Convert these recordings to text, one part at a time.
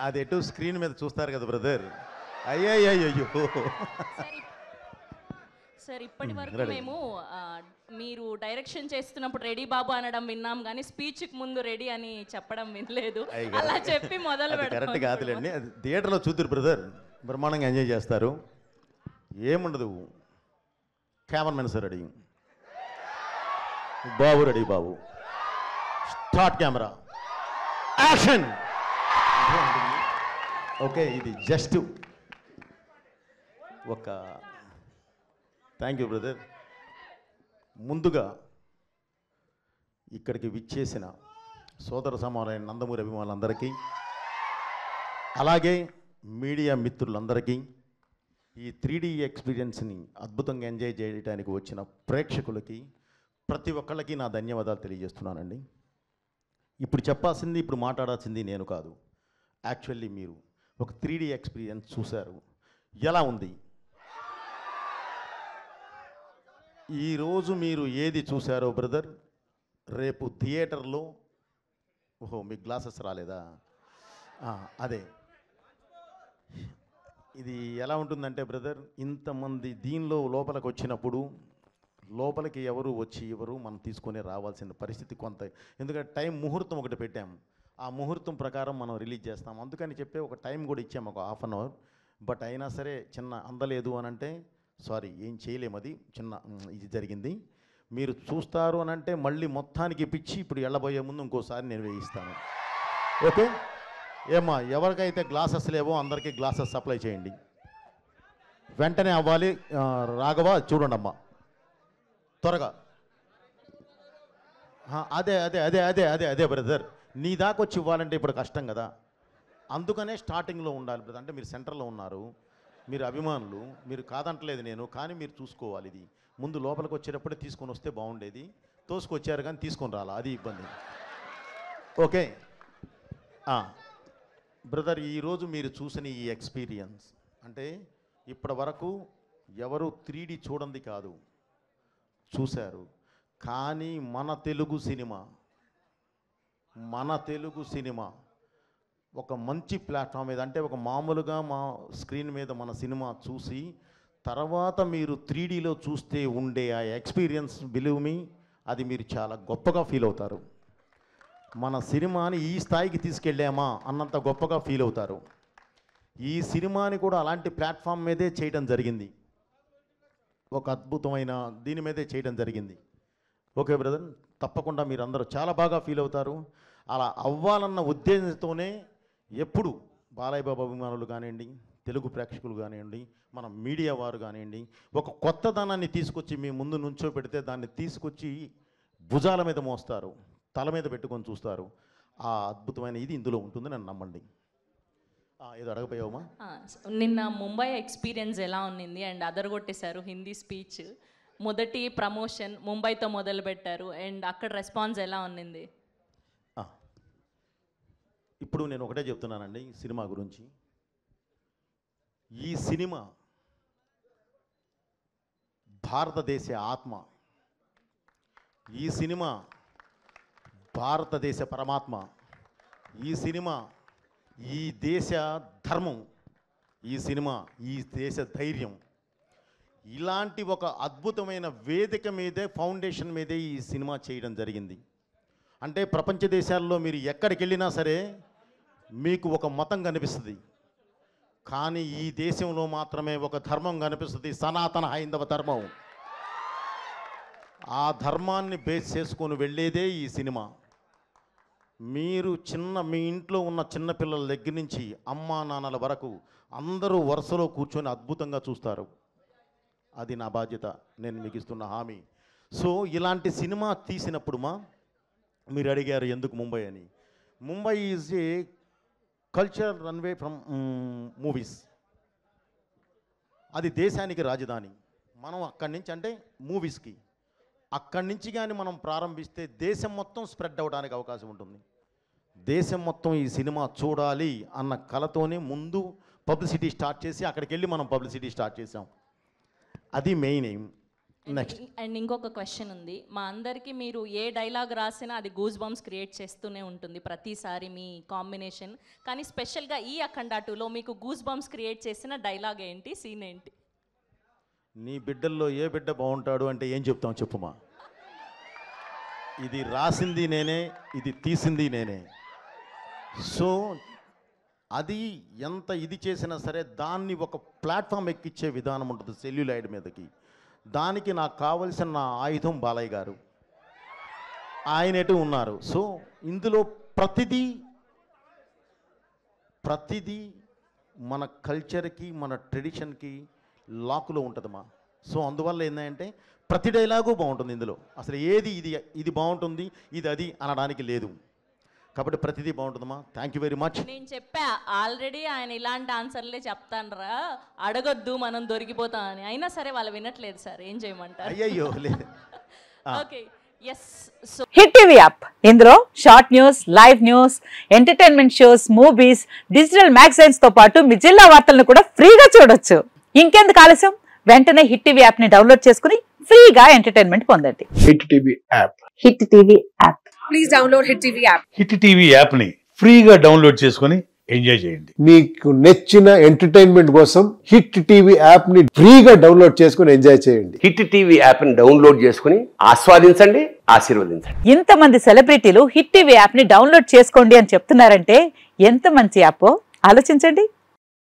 అది ఎటు స్క్రీన్ మీద చూస్తారు కదా బ్రదర్. అయ్యయ్యో. సార్ సార్ ఇప్పటి వరకు రెడీ. మేము మీరు డైరెక్షన్ చేస్తున్నప్పుడు రెడీ బాబు అనడం విన్నాం కానీ స్పీచ్కి ముందు రెడీ అని చెప్పడం వినలేదు. అలా చెప్పి మొదలు అది కరెక్ట్ పెడతాం. కాదులేండి. అది థియేటర్లో చూద్దరు బ్రదర్, బ్రహ్మాండంగా ఎంజాయ్ చేస్తారు. ఏముండదు, కెమెరామెన్ సార్ రెడీ, బాబు రెడీ, బాబు స్టార్ట్ కెమెరా యాక్షన్. ఓకే, ఇది జస్ట్ ఒక థ్యాంక్ యూ బ్రదర్. ముందుగా ఇక్కడికి విచ్చేసిన సోదర సమానమైన నందమూరి అభిమానులందరికీ, అలాగే మీడియా మిత్రులందరికీ, ఈ 3D ఎక్స్పీరియన్స్ని అద్భుతంగా ఎంజాయ్ చేయడానికి వచ్చిన ప్రేక్షకులకి ప్రతి ఒక్కళ్ళకి నా ధన్యవాదాలు తెలియజేస్తున్నానండి. ఇప్పుడు చెప్పాల్సింది, ఇప్పుడు మాట్లాడాల్సింది నేను కాదు. యాక్చువల్లీ మీరు ఒక 3D ఎక్స్పీరియన్స్ చూశారు, ఎలా ఉంది? ఈరోజు మీరు ఏది చూశారో బ్రదర్, రేపు థియేటర్లో, ఓహో మీకు గ్లాసెస్ రాలేదా? అదే, ఇది ఎలా ఉంటుందంటే బ్రదర్, ఇంతమంది దీనిలో లోపలికి వచ్చినప్పుడు లోపలికి ఎవరు వచ్చి ఎవరు మనం తీసుకొని రావాల్సిన పరిస్థితి కొంత, ఎందుకంటే టైం ముహూర్తం ఒకటి పెట్టాము, ఆ ముహూర్తం ప్రకారం మనం రిలీజ్ చేస్తాం. అందుకని చెప్పి ఒక టైం కూడా ఇచ్చాము, ఒక ½ అన్ అవర్. బట్ అయినా సరే చిన్న అందలేదు అని అంటే సారీ, ఏం చేయలేము, అది చిన్న ఇది జరిగింది. మీరు చూస్తారు అని అంటే మళ్ళీ మొత్తానికి పిచ్చి ఇప్పుడు వెళ్ళబోయే ముందు ఇంకోసారి నేను వేయిస్తాను. ఓకే ఏమ్మా, ఎవరికైతే గ్లాసెస్ లేవో అందరికీ గ్లాసెస్ సప్లై చేయండి, వెంటనే అవ్వాలి. రాఘవ చూడండి అమ్మా, త్వరగా. అదే అదే అదే అదే అదే అదే బ్రదర్, నీ దాకా వచ్చి ఇవ్వాలంటే ఇప్పుడు కష్టం కదా, అందుకనే స్టార్టింగ్లో ఉండాలి బ్రదర్. అంటే మీరు సెంటర్లో ఉన్నారు, మీరు అభిమానులు, మీరు కాదంటలేదు నేను, కానీ మీరు చూసుకోవాలి. ఇది ముందు లోపలికి వచ్చేటప్పుడే తీసుకొని వస్తే బాగుండేది, తోసుకొచ్చారు కానీ తీసుకొని రాలా, అది ఇబ్బంది. ఓకే బ్రదర్, ఈరోజు మీరు చూసిన ఈ ఎక్స్పీరియన్స్ అంటే ఇప్పటి వరకు ఎవరు 3D చూడండి కాదు, చూశారు. కానీ మన తెలుగు సినిమా ఒక మంచి ప్లాట్ఫామ్ మీద, అంటే ఒక మామూలుగా మా స్క్రీన్ మీద మన సినిమా చూసి తర్వాత మీరు 3Dలో చూస్తే ఉండే ఆ ఎక్స్పీరియన్స్, బిలీవ్ మీ, అది మీరు చాలా గొప్పగా ఫీల్ అవుతారు. మన సినిమాని ఈ స్థాయికి తీసుకెళ్ళామా అన్నంత గొప్పగా ఫీల్ అవుతారు. ఈ సినిమాని కూడా అలాంటి ప్లాట్ఫామ్ మీదే చేయడం జరిగింది, ఒక అద్భుతమైన దీని మీదే చేయడం జరిగింది. ఓకే బ్రదర్, తప్పకుండా మీరు అందరూ చాలా బాగా ఫీల్ అవుతారు. అలా అవ్వాలన్న ఉద్దేశంతోనే ఎప్పుడు బాలయ్య బాబు అభిమానులు కానివ్వండి, తెలుగు ప్రేక్షకులు కానివ్వండి, మన మీడియా వారు కానివ్వండి, ఒక కొత్తదనాన్ని తీసుకొచ్చి మీ ముందు నుంచో పెడితే దాన్ని తీసుకొచ్చి భుజాల మీద మోస్తారు, తల మీద పెట్టుకొని చూస్తారు. ఆ అద్భుతమైన ఇది ఇందులో ఉంటుంది, నన్ను నమ్మండి. ఏదో అడగపోయావమ్మా? నిన్న ముంబై ఎక్స్పీరియన్స్ ఎలా ఉన్నింది? అండ్ అదరగొట్టేశారు హిందీ స్పీచ్, మొదటి ప్రమోషన్ ముంబైతో మొదలు పెట్టారు, అండ్ అక్కడ రెస్పాన్స్ ఎలా ఉన్నింది? ఇప్పుడు నేను ఒకటే చెప్తున్నానండి సినిమా గురించి. ఈ సినిమా భారతదేశ ఆత్మ, ఈ సినిమా భారతదేశ పరమాత్మ, ఈ సినిమా ఈ దేశ ధర్మం, ఈ సినిమా ఈ దేశ ధైర్యం. ఇలాంటి ఒక అద్భుతమైన వేదిక మీదే, ఫౌండేషన్ మీదే ఈ సినిమా చేయడం జరిగింది. అంటే ప్రపంచ దేశాల్లో మీరు ఎక్కడికి వెళ్ళినా సరే మీకు ఒక మతం కనిపిస్తుంది, కానీ ఈ దేశంలో మాత్రమే ఒక ధర్మం కనిపిస్తుంది, సనాతన హైందవ ధర్మం. ఆ ధర్మాన్ని బేస్ చేసుకొని వెళ్ళేదే ఈ సినిమా. మీరు మీ ఇంట్లో ఉన్న చిన్నపిల్లల దగ్గర నుంచి అమ్మా నాన్నల వరకు అందరూ వరుసలో కూర్చొని అద్భుతంగా చూస్తారు. అది నా బాధ్యత, నేను మీకు ఇస్తున్న హామీ. సో ఇలాంటి సినిమా తీసినప్పుడు మీరు అడిగారు ఎందుకు ముంబై అని. Mumbai is a cultural runway from movies. అది దేశానికి రాజధాని. మనం అక్కడి నుంచి, అంటే మూవీస్కి అక్కడి నుంచి కానీ మనం ప్రారంభిస్తే దేశం మొత్తం స్ప్రెడ్ అవ్వడానికి అవకాశం ఉంటుంది. దేశం మొత్తం ఈ సినిమా చూడాలి అన్న కలతోనే ముందు పబ్లిసిటీ స్టార్ట్ చేసి అక్కడికి వెళ్ళి మనం పబ్లిసిటీ స్టార్ట్ చేసాం. అది మెయిన్ ఎయిమ్. నెక్స్ట్. అండ్ ఇంకొక క్వశ్చన్ ఉంది. మా అందరికీ మీరు ఏ డైలాగ్ రాసినా అది గూస్ బంప్స్ క్రియేట్ చేస్తూనే ఉంటుంది ప్రతిసారి మీ కాంబినేషన్. కానీ స్పెషల్గా ఈ అఖండ 2లో మీకు గూస్ బంప్స్ క్రియేట్ చేసిన డైలాగ్ ఏంటి, సీన్ ఏంటి? నీ బిడ్డల్లో ఏ బిడ్డ బాగుంటాడు అంటే ఏం చెప్తాం చెప్పుమా. ఇది రాసింది నేనే, ఇది తీసింది నేనే. సో అది ఎంత ఇది చేసినా సరే దాన్ని ఒక ప్లాట్ఫామ్ ఎక్కించే విధానం ఉంటుంది సెల్యులాయిడ్ మీదకి. దానికి నాకు కావలసిన నా ఆయుధం బాలయ్య గారు, ఆయన ఎటు ఉన్నారు. సో ఇందులో ప్రతిదీ మన కల్చర్కి మన ట్రెడిషన్కి లాకులో ఉంటుందమ్మా. సో అందువల్ల ఏంటంటే ప్రతి డైలాగు బాగుంటుంది ఇందులో. అసలు ఏది ఇది బాగుంటుంది ఇది అది అనడానికి లేదు. కాబట్టి ప్రతిదీ బాగుంటుందమ్మా. Thank you very much. నేను చెప్పా ఆల్రెడీ ఆయన ఇలాంటి ఆన్సర్లే చెప్తానరా, అడగొద్దు మనం దొరికిపోతామని. అయినా సరే వాళ్ళు వినట్లేదు సార్, ఏం చేయమంటారు? అయ్యయ్యో లేదు. Okay, yes. So hit TV app, ఇందులో short news, live news, entertainment shows, movies, digital magazines తో పాటు మీ జిల్లా వార్తలను కూడా ఫ్రీగా చూడొచ్చు. ఇంకెందుకు ఆలస్యం, వెంటనే హిట్ టీవీ యాప్ ని డౌన్లోడ్ చేసుకుని ఫ్రీగా ఎంటర్టైన్మెంట్ పొందండి. Hit TV app. Hit TV app. Please download hit TV app. Hit TV app ని ఫ్రీగా డౌన్లోడ్ చేసుకొని ఎంజాయ్ చేయండి. మీకు నచ్చిన ఎంటర్టైన్మెంట్ కోసం హిట్ టీవీ యాప్ ని ఫ్రీగా డౌన్లోడ్ చేసుకుని ఎంజాయ్ చేయండి. హిట్ టీవీ యాప్ ని డౌన్లోడ్ చేసుకుని ఆస్వాదించండి, ఆశీర్వదించండి. ఇంతమంది సెలబ్రిటీలు హిట్ టీవీ యాప్ ని డౌన్లోడ్ చేసుకోండి అని చెప్తున్నారంటే ఎంత మంచి యాప్ ఆలోచించండి.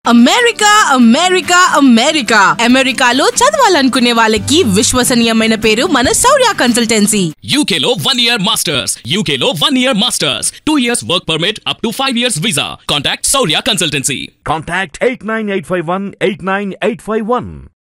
అమెరికా అమెరికా అమెరికా అమెరికాలో చదవాలనుకునే వాళ్ళకి విశ్వసనీయమైన పేరు మన శౌర్య కన్సల్టెన్సీ. UK లో 1 year masters. UK లో 1 year masters. 2 years work permit up to 5 years visa. Contact Saurya Consultancy. Contact 89851 89851.